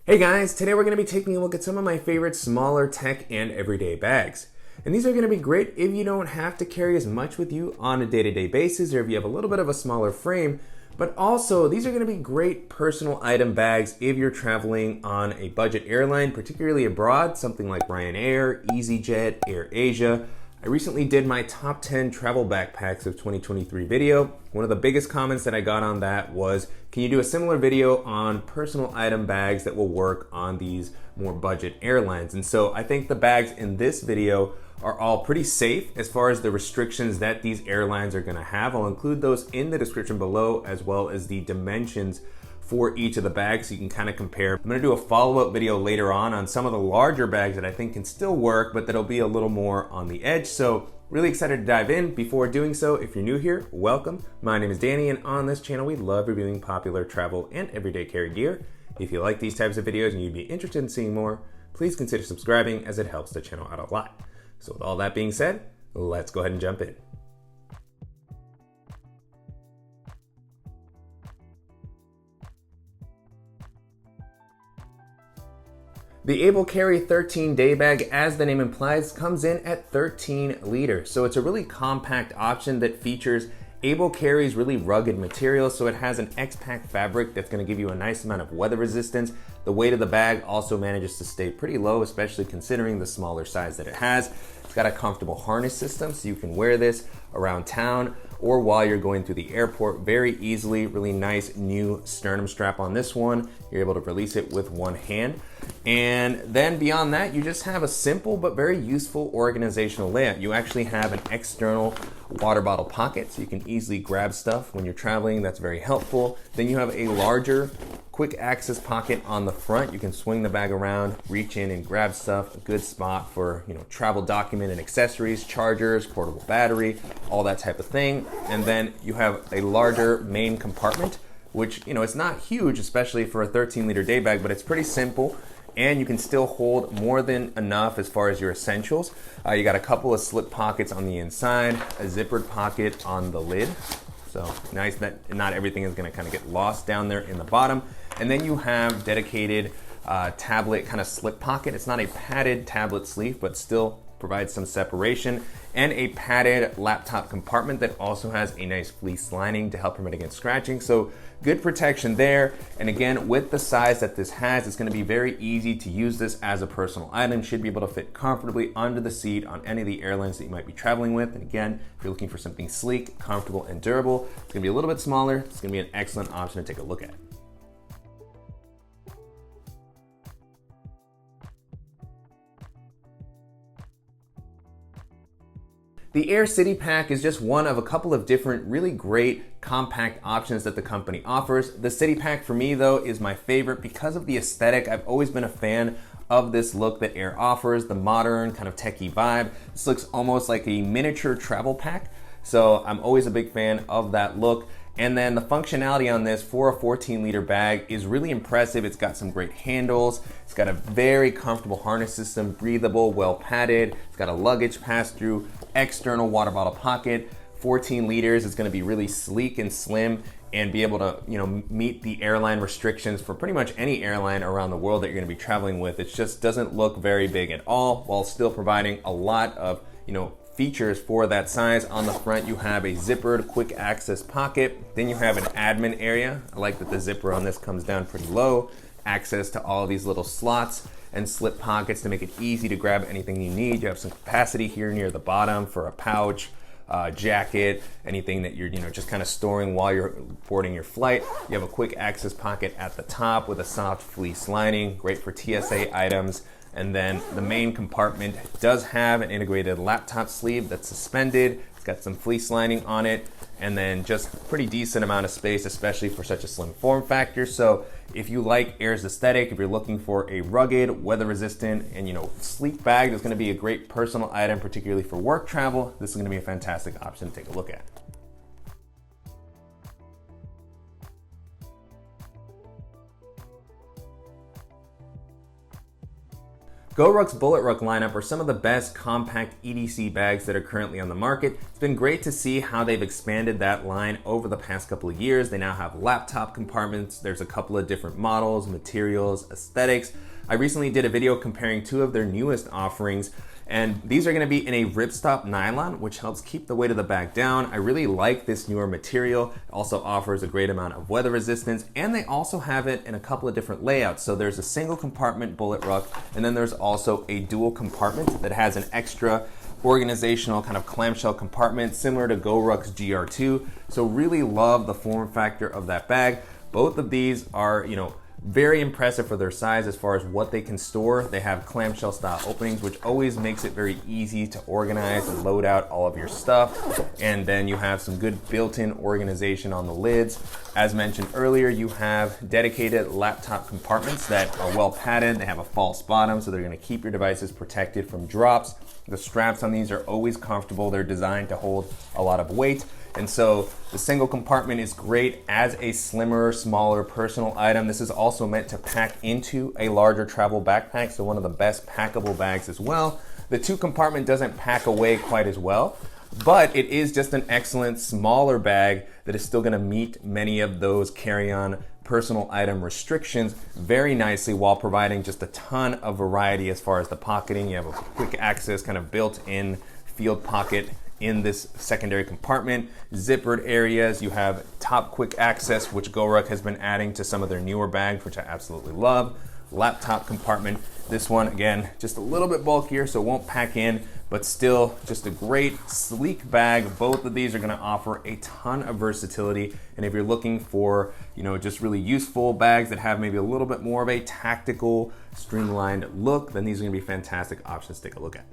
Hey guys, today we're going to be taking a look at some of my favorite smaller tech and everyday bags. And these are going to be great if you don't have to carry as much with you on a day-to-day basis or if you have a little bit of a smaller frame, but also these are going to be great personal item bags if you're traveling on a budget airline, particularly abroad, something like RyanAir, EasyJet, AirAsia. I recently did my top 10 travel backpacks of 2023 video. One of the biggest comments that I got on that was, can you do a similar video on personal item bags that will work on these more budget airlines? And so I think the bags in this video are all pretty safe as far as the restrictions that these airlines are gonna have. I'll include those in the description below, as well as the dimensions for each of the bags so you can kind of compare. I'm gonna do a follow-up video later on some of the larger bags that I think can still work, but that'll be a little more on the edge. So really excited to dive in. Before doing so, if you're new here, welcome. My name is Danny, and on this channel, we love reviewing popular travel and everyday carry gear. If you like these types of videos and you'd be interested in seeing more, please consider subscribing as it helps the channel out a lot. So with all that being said, let's go ahead and jump in. The Able Carry 13 day bag, as the name implies, comes in at 13 liters. So it's a really compact option that features Able Carry's really rugged material. So it has an X-Pack fabric that's gonna give you a nice amount of weather resistance. The weight of the bag also manages to stay pretty low, especially considering the smaller size that it has. It's got a comfortable harness system, so you can wear this around town or while you're going through the airport very easily. Really nice new sternum strap on this one. You're able to release it with one hand. And then beyond that, you just have a simple but very useful organizational layout. You actually have an external water bottle pocket, so you can easily grab stuff when you're traveling. That's very helpful. Then you have a larger quick access pocket on the front. You can swing the bag around, reach in and grab stuff. A good spot for, travel document and accessories, chargers, portable battery, all that type of thing. And then you have a larger main compartment, which, it's not huge, especially for a 13-liter day bag, but it's pretty simple. And you can still hold more than enough as far as your essentials. You got a couple of slip pockets on the inside, a zippered pocket on the lid. So nice that not everything is gonna kind of get lost down there in the bottom. And then you have dedicated tablet kind of slip pocket. It's not a padded tablet sleeve, but still provides some separation, and a padded laptop compartment that also has a nice fleece lining to help prevent against scratching. So good protection there. And again, with the size that this has, it's going to be very easy to use this as a personal item. Should be able to fit comfortably under the seat on any of the airlines that you might be traveling with. And again, if you're looking for something sleek, comfortable, and durable, it's going to be a little bit smaller. It's going to be an excellent option to take a look at. The Aer City Pack is just one of a couple of different really great compact options that the company offers. The City Pack for me though is my favorite because of the aesthetic. I've always been a fan of this look that Air offers, the modern kind of techie vibe. This looks almost like a miniature travel pack. So I'm always a big fan of that look. And then the functionality on this for a 14-liter bag is really impressive. It's got some great handles. It's got a very comfortable harness system, breathable, well padded. It's got a luggage pass-through, external water bottle pocket. 14 liters is gonna be really sleek and slim and be able to, meet the airline restrictions for pretty much any airline around the world that you're gonna be traveling with. It just doesn't look very big at all, while still providing a lot of, features for that size. On the front, you have a zippered quick access pocket. Then you have an admin area. I like that the zipper on this comes down pretty low. Access to all these little slots and slip pockets to make it easy to grab anything you need. You have some capacity here near the bottom for a pouch, jacket, anything that you're just kind of storing while you're boarding your flight. You have a quick access pocket at the top with a soft fleece lining, great for TSA items. And then the main compartment does have an integrated laptop sleeve that's suspended. It's got some fleece lining on it, and then just a pretty decent amount of space, especially for such a slim form factor. So if you like Air's aesthetic, if you're looking for a rugged, weather resistant, and sleek bag that's gonna be a great personal item, particularly for work travel, this is gonna be a fantastic option to take a look at. Goruck's Bullet Ruck lineup are some of the best compact EDC bags that are currently on the market. It's been great to see how they've expanded that line over the past couple of years. They now have laptop compartments. There's a couple of different models, materials, aesthetics. I recently did a video comparing two of their newest offerings, and these are going to be in a ripstop nylon, which helps keep the weight of the bag down. I really like this newer material. It also offers a great amount of weather resistance, and they also have it in a couple of different layouts. So there's a single compartment Bullet Ruck, and then there's also a dual compartment that has an extra organizational kind of clamshell compartment similar to Goruck's GR2. So really love the form factor of that bag. Both of these are, very impressive for their size as far as what they can store. They have clamshell style openings, which always makes it very easy to organize and load out all of your stuff. And then you have some good built-in organization on the lids. As mentioned earlier, you have dedicated laptop compartments that are well padded. They have a false bottom, so they're going to keep your devices protected from drops. The straps on these are always comfortable. They're designed to hold a lot of weight. And so the single compartment is great as a slimmer, smaller personal item. This is also meant to pack into a larger travel backpack, so one of the best packable bags as well. The two compartment doesn't pack away quite as well, but it is just an excellent smaller bag that is still gonna meet many of those carry-on personal item restrictions very nicely while providing just a ton of variety as far as the pocketing. You have a quick access kind of built-in field pocket in this secondary compartment, zippered areas. You have top quick access, which Goruck has been adding to some of their newer bags, which I absolutely love. Laptop compartment. This one, again, just a little bit bulkier, so it won't pack in, but still just a great sleek bag. Both of these are gonna offer a ton of versatility. And if you're looking for, just really useful bags that have maybe a little bit more of a tactical, streamlined look, then these are gonna be fantastic options to take a look at.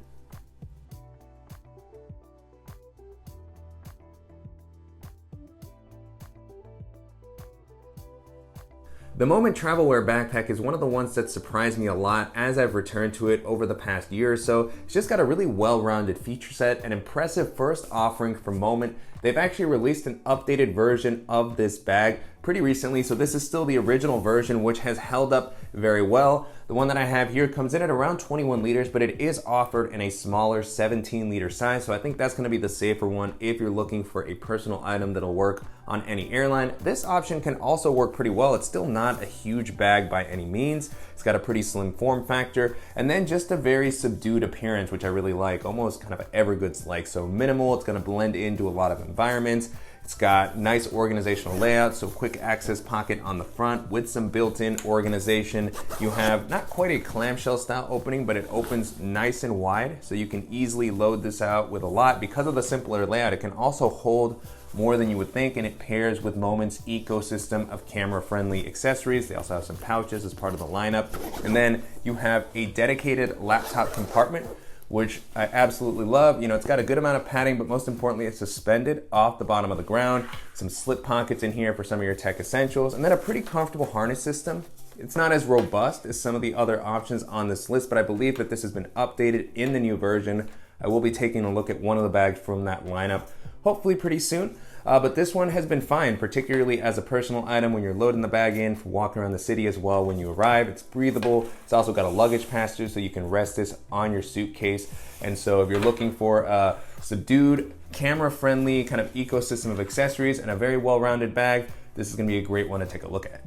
The Moment Travel Wear backpack is one of the ones that surprised me a lot as I've returned to it over the past year or so. It's just got a really well-rounded feature set, an impressive first offering from Moment. They've actually released an updated version of this bag pretty recently, so this is still the original version, which has held up very well. The one that I have here comes in at around 21 liters, but it is offered in a smaller 17-liter size, so I think that's gonna be the safer one if you're looking for a personal item that'll work on any airline. This option can also work pretty well. It's still not a huge bag by any means. It's got a pretty slim form factor, and then just a very subdued appearance, which I really like, almost kind of an Evergoods-like. So minimal, it's gonna blend into a lot of environments. It's got nice organizational layout, so quick access pocket on the front with some built-in organization. You have not quite a clamshell style opening, but it opens nice and wide, so you can easily load this out with a lot. Because of the simpler layout, it can also hold more than you would think, and it pairs with Moment's ecosystem of camera-friendly accessories. They also have some pouches as part of the lineup. And then you have a dedicated laptop compartment, which I absolutely love. It's got a good amount of padding, but most importantly, it's suspended off the bottom of the ground. Some slip pockets in here for some of your tech essentials, and then a pretty comfortable harness system. It's not as robust as some of the other options on this list, but I believe that this has been updated in the new version. I will be taking a look at one of the bags from that lineup, hopefully pretty soon. But this one has been fine, particularly as a personal item when you're loading the bag in for walking around the city as well when you arrive. It's breathable. It's also got a luggage pass-through, so you can rest this on your suitcase. And so if you're looking for a subdued, camera-friendly kind of ecosystem of accessories and a very well-rounded bag, this is gonna be a great one to take a look at.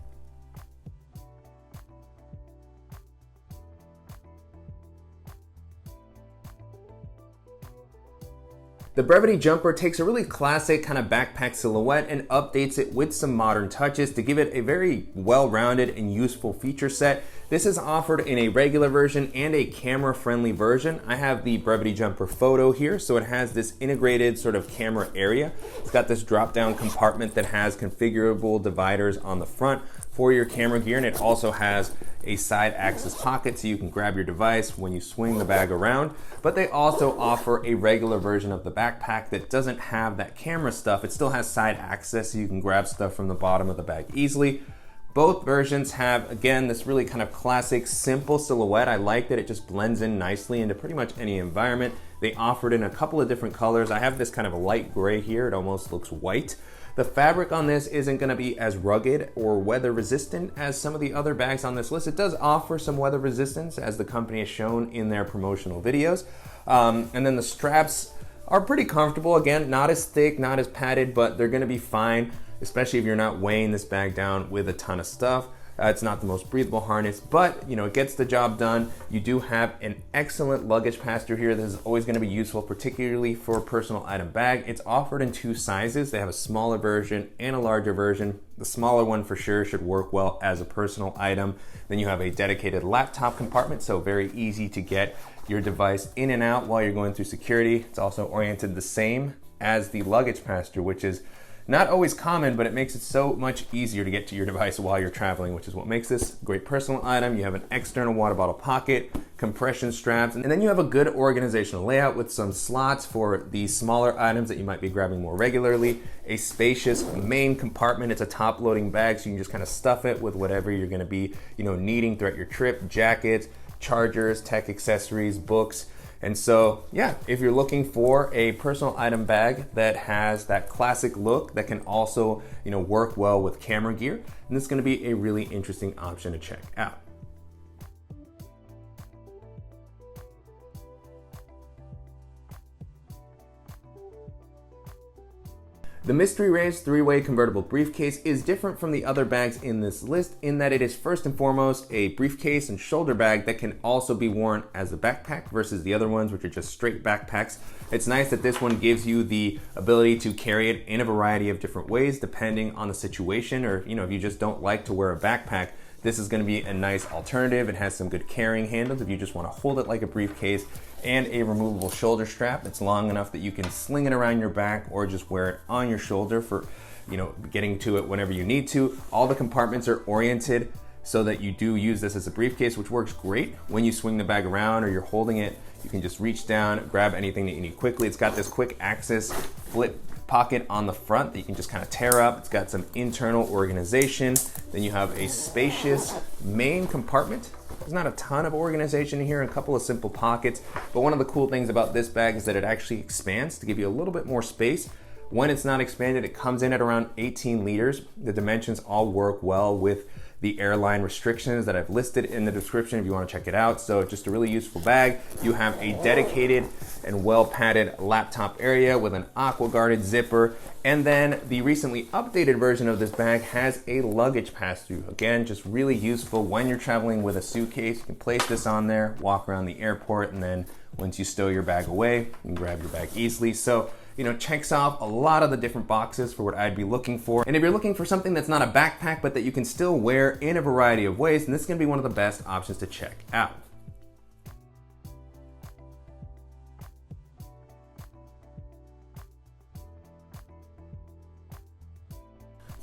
The Brevite Jumper takes a really classic kind of backpack silhouette and updates it with some modern touches to give it a very well-rounded and useful feature set. This is offered in a regular version and a camera-friendly version. I have the Brevite Jumper Photo here, so it has this integrated sort of camera area. It's got this drop-down compartment that has configurable dividers on the front for your camera gear, and it also has a side access pocket so you can grab your device when you swing the bag around. But they also offer a regular version of the backpack that doesn't have that camera stuff. It still has side access so you can grab stuff from the bottom of the bag easily. Both versions have, again, this really kind of classic, simple silhouette. I like that it just blends in nicely into pretty much any environment. They offered in a couple of different colors. I have this kind of a light gray here. It almost looks white. The fabric on this isn't going to be as rugged or weather resistant as some of the other bags on this list. It does offer some weather resistance, as the company has shown in their promotional videos. And then the straps are pretty comfortable. Again, not as thick, not as padded, but they're going to be fine, especially if you're not weighing this bag down with a ton of stuff. It's not the most breathable harness, but it gets the job done. You do have an excellent luggage pass-through here. This is always going to be useful, particularly for a personal item bag. It's offered in 2 sizes. They have a smaller version and a larger version. The smaller one for sure should work well as a personal item. Then you have a dedicated laptop compartment, so very easy to get your device in and out while you're going through security. It's also oriented the same as the luggage pass-through, which is not always common, but it makes it so much easier to get to your device while you're traveling, which is what makes this a great personal item. You have an external water bottle pocket, compression straps, and then you have a good organizational layout with some slots for the smaller items that you might be grabbing more regularly, a spacious main compartment. It's a top-loading bag, so you can just kind of stuff it with whatever you're gonna be needing throughout your trip: jackets, chargers, tech accessories, books. And so, yeah, if you're looking for a personal item bag that has that classic look that can also, work well with camera gear, then this is going to be a really interesting option to check out. The Mystery Race 3-way convertible briefcase is different from the other bags in this list in that it is first and foremost a briefcase and shoulder bag that can also be worn as a backpack versus the other ones, which are just straight backpacks. It's nice that this one gives you the ability to carry it in a variety of different ways depending on the situation, or if you just don't like to wear a backpack, this is going to be a nice alternative. It has some good carrying handles if you just want to hold it like a briefcase, and a removable shoulder strap that's long enough that you can sling it around your back or just wear it on your shoulder for getting to it whenever you need to. All the compartments are oriented so that you do use this as a briefcase, which works great when you swing the bag around or you're holding it. You can just reach down, grab anything that you need quickly. It's got this quick access flip pocket on the front that you can just kind of tear up. It's got some internal organization. Then you have a spacious main compartment. There's not a ton of organization in here, a couple of simple pockets, but one of the cool things about this bag is that it actually expands to give you a little bit more space. When it's not expanded, it comes in at around 18 liters. The dimensions all work well with the airline restrictions that I've listed in the description if you want to check it out. So just a really useful bag. You have a dedicated and well padded laptop area with an aqua guarded zipper. And then the recently updated version of this bag has a luggage pass-through. Again, just really useful when you're traveling with a suitcase. You can place this on there, walk around the airport, and then once you stow your bag away, you can grab your bag easily. So, checks off a lot of the different boxes for what I'd be looking for. And if you're looking for something that's not a backpack, but that you can still wear in a variety of ways, then this is gonna be one of the best options to check out.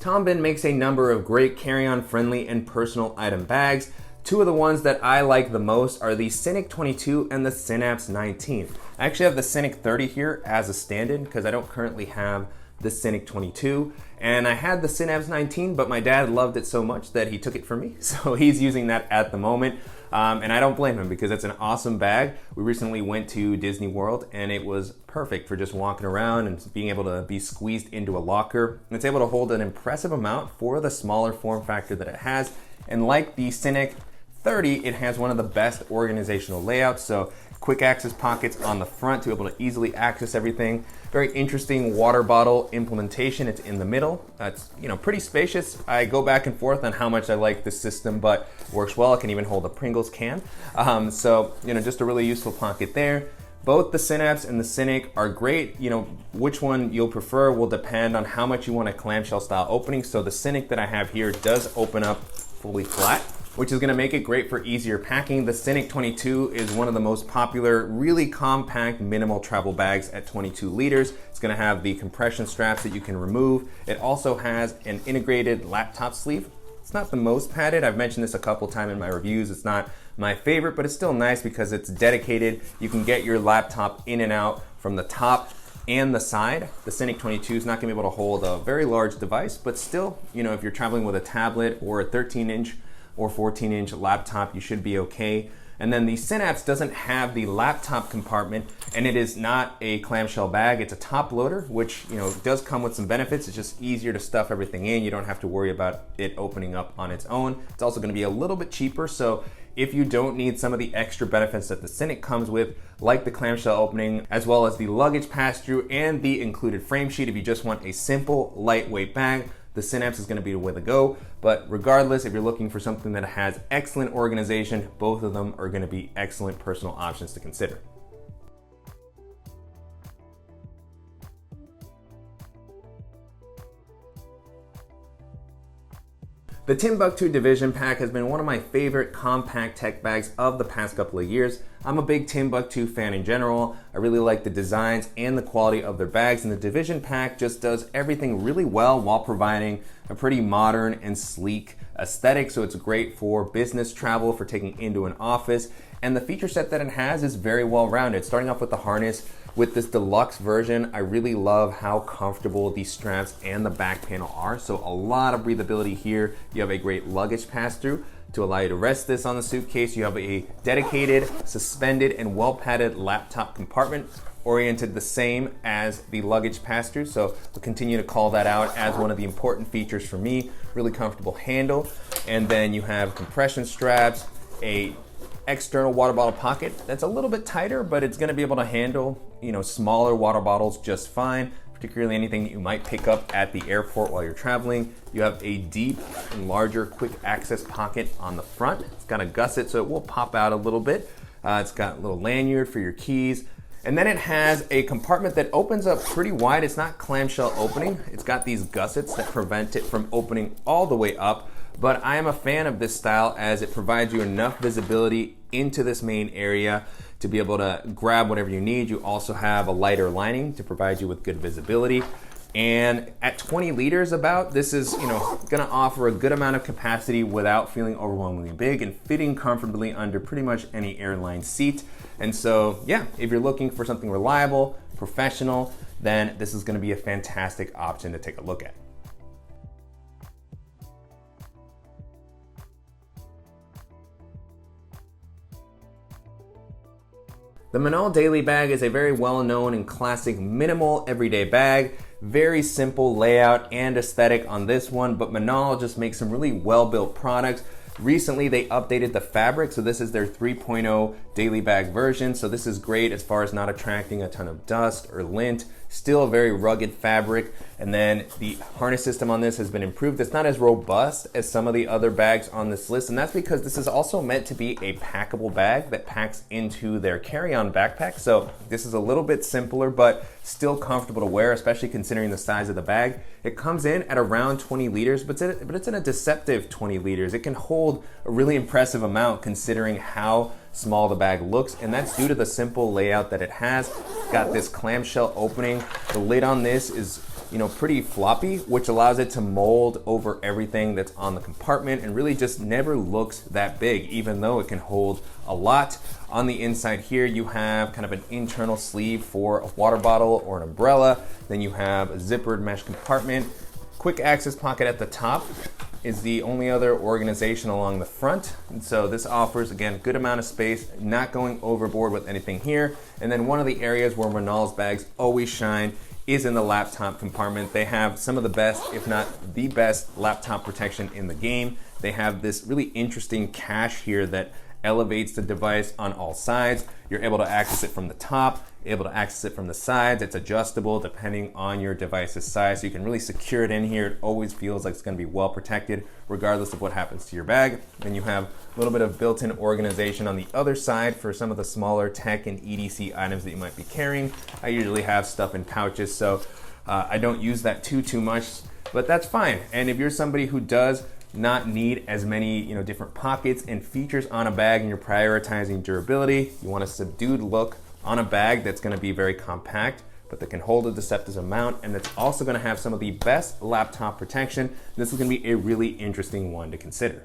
Bihn makes a number of great carry-on friendly and personal item bags. Two of the ones that I like the most are the Synik 22 and the Synapse 19. I actually have the Synik 30 here as a stand-in because I don't currently have the Synik 22. And I had the Synapse 19, but my dad loved it so much that he took it from me. So he's using that at the moment. And I don't blame him because it's an awesome bag. We recently went to Disney World and it was perfect for just walking around and being able to be squeezed into a locker. And it's able to hold an impressive amount for the smaller form factor that it has. And like the Synik 30, it has one of the best organizational layouts. So quick access pockets on the front to be able to easily access everything. Very interesting water bottle implementation. It's in the middle. It's pretty spacious. I go back and forth on how much I like this system, but works well. It can even hold a Pringles can. So just a really useful pocket there. Both the Synapse and the Synik are great. Which one you'll prefer will depend on how much you want a clamshell style opening. So the Synik that I have here does open up fully flat, which is gonna make it great for easier packing. The Synik 22 is one of the most popular, really compact, minimal travel bags at 22 liters. It's gonna have the compression straps that you can remove. It also has an integrated laptop sleeve. It's not the most padded. I've mentioned this a couple times in my reviews. It's not my favorite, but it's still nice because it's dedicated. You can get your laptop in and out from the top and the side. The Synik 22 is not gonna be able to hold a very large device, but still, if you're traveling with a tablet or a 13-inch or 14-inch laptop, you should be okay. And then the Synapse doesn't have the laptop compartment, and it is not a clamshell bag. It's a top loader, which does come with some benefits. It's just easier to stuff everything in. You don't have to worry about it opening up on its own. It's also going to be a little bit cheaper, so if you don't need some of the extra benefits that the Synik comes with, like the clamshell opening, as well as the luggage pass-through and the included frame sheet, if you just want a simple, lightweight bag, the Synapse is going to be the way to go. But regardless, if you're looking for something that has excellent organization, both of them are going to be excellent personal options to consider. The Timbuktu Division Pack has been one of my favorite compact tech bags of the past couple of years. I'm a big Timbuktu fan in general. I really like the designs and the quality of their bags, and the Division Pack just does everything really well while providing a pretty modern and sleek aesthetic. So it's great for business travel, for taking into an office, and the feature set that it has is very well rounded. Starting off with the harness, with this deluxe version, I really love how comfortable the straps and the back panel are. So a lot of breathability here. You have a great luggage pass-through to allow you to rest this on the suitcase. You have a dedicated, suspended, and well-padded laptop compartment oriented the same as the luggage pass-through. So we'll continue to call that out as one of the important features for me. Really comfortable handle. And then you have compression straps, a external water bottle pocket that's a little bit tighter, but it's going to be able to handle smaller water bottles just fine, particularly anything that you might pick up at the airport while you're traveling. You have a deep and larger quick access pocket on the front. It's got a gusset, so it will pop out a little bit. It's got a little lanyard for your keys. And then it has a compartment that opens up pretty wide. It's not clamshell opening. It's got these gussets that prevent it from opening all the way up. But I am a fan of this style as it provides you enough visibility into this main area to be able to grab whatever you need. You also have a lighter lining to provide you with good visibility. And at 20 liters this is gonna offer a good amount of capacity without feeling overwhelmingly big and fitting comfortably under pretty much any airline seat. And so yeah, if you're looking for something reliable, professional, then this is gonna be a fantastic option to take a look at. The Minaal Daily bag is a very well-known and classic minimal everyday bag. Very simple layout and aesthetic on this one, but Minaal just makes some really well-built products. Recently, they updated the fabric, so this is their 3.0 daily bag version. So this is great as far as not attracting a ton of dust or lint. Still a very rugged fabric. And then the harness system on this has been improved. It's not as robust as some of the other bags on this list, and that's because this is also meant to be a packable bag that packs into their carry-on backpack. So this is a little bit simpler, but still comfortable to wear, especially considering the size of the bag. It comes in at around 20 liters, but it's in a deceptive 20 liters. It can hold a really impressive amount considering how small the bag looks, and that's due to the simple layout that it has. It's got this clamshell opening. The lid on this is pretty floppy, which allows it to mold over everything that's on the compartment and really just never looks that big, even though it can hold a lot. On the inside here, you have kind of an internal sleeve for a water bottle or an umbrella. Then you have a zippered mesh compartment. Quick access pocket at the top is the only other organization along the front. And so this offers, again, a good amount of space, not going overboard with anything here. And then one of the areas where Minaal's bags always shine is in the laptop compartment. They have some of the best, if not the best, laptop protection in the game. They have this really interesting cache here that elevates the device on all sides. You're able to access it from the top, able to access it from the sides. It's adjustable depending on your device's size, so you can really secure it in here. It always feels like it's going to be well protected regardless of what happens to your bag. Then you have a little bit of built-in organization on the other side for some of the smaller tech and EDC items that you might be carrying. I usually have stuff in pouches, so I don't use that too much, but that's fine. And if you're somebody who does not need as many different pockets and features on a bag and you're prioritizing durability, you want a subdued look on a bag that's going to be very compact but that can hold a deceptive amount, and that's also going to have some of the best laptop protection, this is going to be a really interesting one to consider.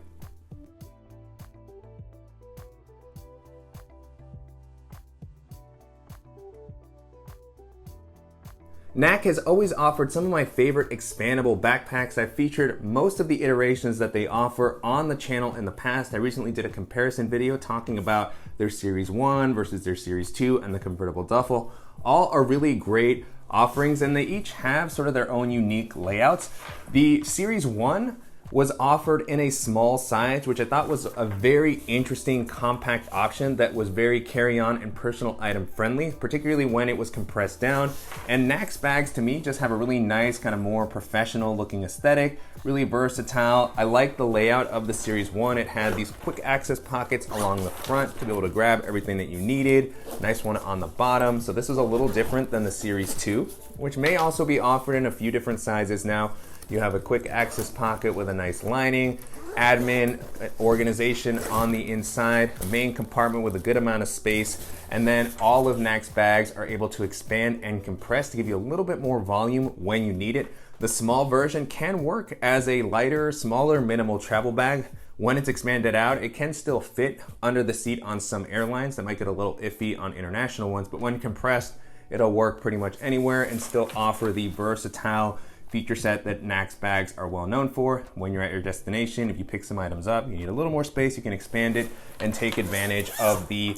Knack has always offered some of my favorite expandable backpacks. I've featured most of the iterations that they offer on the channel in the past. I recently did a comparison video talking about their Series 1 versus their Series 2 and the convertible duffel. All are really great offerings and they each have sort of their own unique layouts. The Series 1 was offered in a small size, which I thought was a very interesting compact option that was very carry-on and personal item friendly, particularly when it was compressed down. And Knack's bags to me just have a really nice, kind of more professional looking aesthetic, really versatile. I like the layout of the Series 1. It had these quick access pockets along the front to be able to grab everything that you needed. Nice one on the bottom. So this is a little different than the Series 2, which may also be offered in a few different sizes now. You have a quick access pocket with a nice lining, admin organization on the inside, a main compartment with a good amount of space, and then all of Knack's bags are able to expand and compress to give you a little bit more volume when you need it. The small version can work as a lighter, smaller, minimal travel bag. When it's expanded out, it can still fit under the seat on some airlines. That might get a little iffy on international ones, but when compressed, it'll work pretty much anywhere and still offer the versatile feature set that Knack's bags are well known for. When you're at your destination, if you pick some items up, you need a little more space, you can expand it and take advantage of the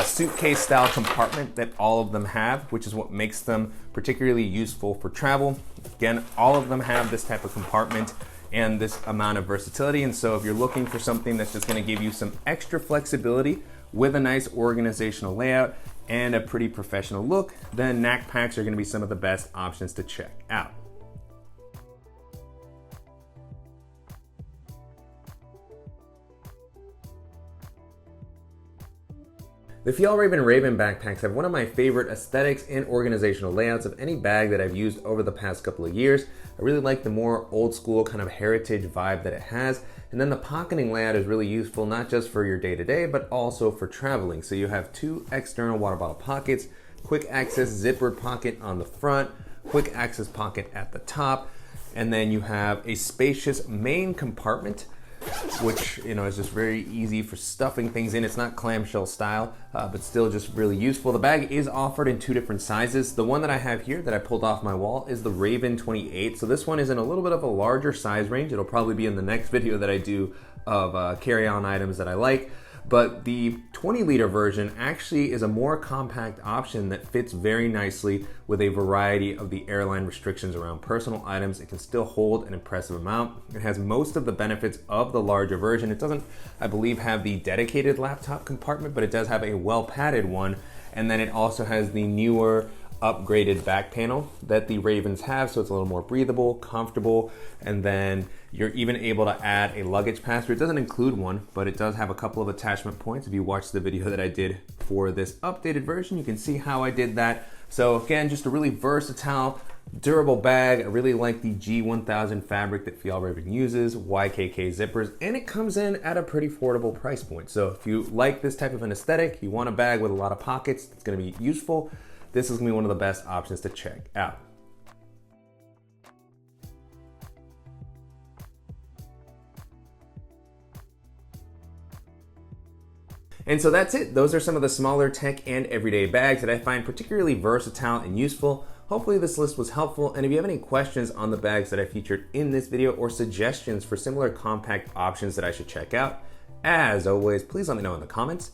suitcase style compartment that all of them have, which is what makes them particularly useful for travel. Again, all of them have this type of compartment and this amount of versatility. And so if you're looking for something that's just gonna give you some extra flexibility with a nice organizational layout and a pretty professional look, then Knack packs are gonna be some of the best options to check out. The Fjallraven Raven backpacks have one of my favorite aesthetics and organizational layouts of any bag that I've used over the past couple of years. I really like the more old school kind of heritage vibe that it has. And then the pocketing layout is really useful, not just for your day-to-day, but also for traveling. So you have two external water bottle pockets, quick access zippered pocket on the front, quick access pocket at the top, and then you have a spacious main compartment, which is just very easy for stuffing things in. It's not clamshell style, but still just really useful. The bag is offered in two different sizes. The one that I have here that I pulled off my wall is the Raven 28. So this one is in a little bit of a larger size range. It'll probably be in the next video that I do of carry-on items that I like. But the 20-liter version actually is a more compact option that fits very nicely with a variety of the airline restrictions around personal items. It can still hold an impressive amount. It has most of the benefits of the larger version. It doesn't, I believe, have the dedicated laptop compartment, but it does have a well-padded one. And then it also has the newer upgraded back panel that the Ravens have, so it's a little more breathable, comfortable, and then you're even able to add a luggage passenger. It doesn't include one, but it does have a couple of attachment points. If you watch the video that I did for this updated version, you can see how I did that. So again, just a really versatile, durable bag. I really like the G1000 fabric that Fjallraven uses, YKK zippers, and it comes in at a pretty affordable price point. So if you like this type of an aesthetic, you want a bag with a lot of pockets that's gonna be useful, this is gonna be one of the best options to check out. And so that's it. Those are some of the smaller tech and everyday bags that I find particularly versatile and useful. Hopefully this list was helpful, and if you have any questions on the bags that I featured in this video or suggestions for similar compact options that I should check out, as always, please let me know in the comments.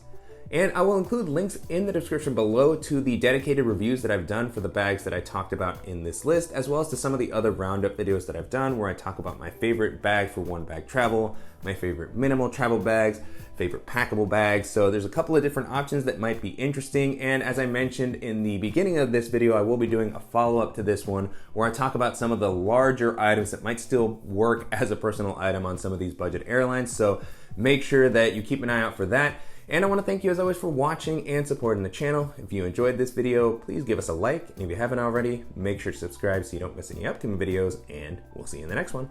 And I will include links in the description below to the dedicated reviews that I've done for the bags that I talked about in this list, as well as to some of the other roundup videos that I've done where I talk about my favorite bag for one bag travel, my favorite minimal travel bags, favorite packable bags. So there's a couple of different options that might be interesting. And as I mentioned in the beginning of this video, I will be doing a follow-up to this one where I talk about some of the larger items that might still work as a personal item on some of these budget airlines. So make sure that you keep an eye out for that. And I want to thank you as always for watching and supporting the channel. If you enjoyed this video, please give us a like. And if you haven't already, make sure to subscribe so you don't miss any upcoming videos, and we'll see you in the next one.